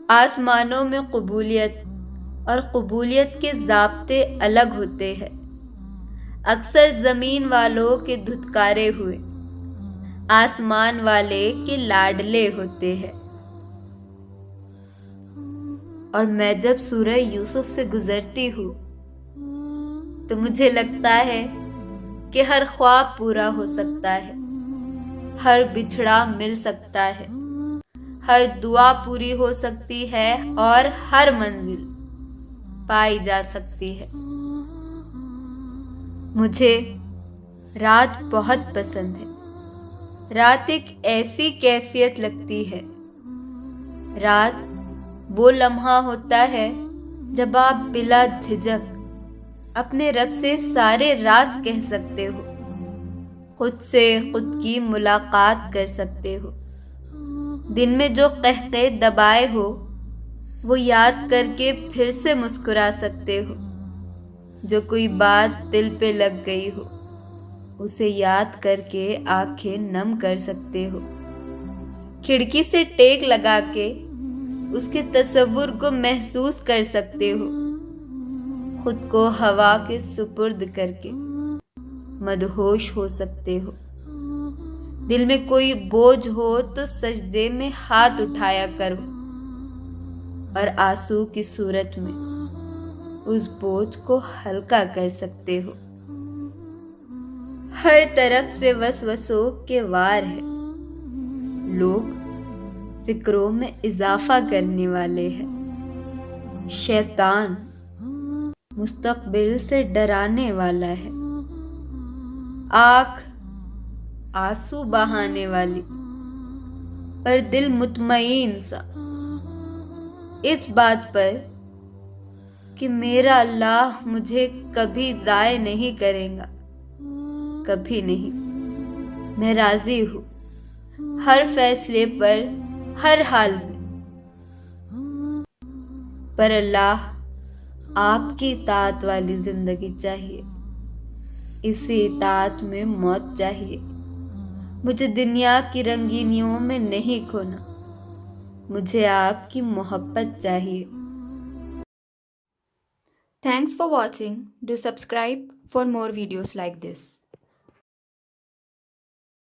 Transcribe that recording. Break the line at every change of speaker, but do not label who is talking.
آسمانوں میں قبولیت اور قبولیت کے ضابطے الگ ہوتے ہیں۔ اکثر زمین والوں کے دھتکارے ہوئے آسمان والے کے لاڈلے ہوتے ہیں۔ اور میں جب سورہ یوسف سے گزرتی ہوں تو مجھے لگتا ہے کہ ہر خواب پورا ہو سکتا ہے، ہر بچھڑا مل سکتا ہے، ہر دعا پوری ہو سکتی ہے اور ہر منزل پائی جا سکتی ہے۔ مجھے رات بہت پسند ہے۔ رات ایک ایسی کیفیت لگتی ہے۔ رات وہ لمحہ ہوتا ہے جب آپ بلا جھجک اپنے رب سے سارے راز کہہ سکتے ہو، خود سے خود کی ملاقات کر سکتے ہو، دن میں جو قہقہے دبائے ہو وہ یاد کر کے پھر سے مسکرا سکتے ہو، جو کوئی بات دل پہ لگ گئی ہو اسے یاد کر کے آنکھیں نم کر سکتے ہو، کھڑکی سے ٹیک لگا کے اس کے تصور کو محسوس کر سکتے ہو، خود کو ہوا کے سپرد کر کے مدہوش ہو سکتے ہو۔ دل میں کوئی بوجھ ہو تو سجدے میں ہاتھ اٹھایا کرو اور آنسو کی صورت میں اس بوجھ کو ہلکا کر سکتے ہو۔ ہر طرف سے وسوسوں کے وار ہے، لوگ فکروں میں اضافہ کرنے والے ہیں، شیطان مستقبل سے ڈرانے والا ہے، آنکھ آنسو بہانے والی، پر دل مطمئن سا اس بات پر کہ میرا اللہ مجھے کبھی ضائع نہیں کرے گا، کبھی نہیں۔ میں راضی ہوں ہر فیصلے پر، ہر حال میں، پر اللہ آپ کی اطاعت والی زندگی چاہیے، اسی اطاعت میں موت چاہیے۔ مجھے دنیا کی رنگینیوں میں نہیں کھونا، مجھے آپ کی محبت چاہیے۔ Thanks for watching. Do subscribe for more videos like this.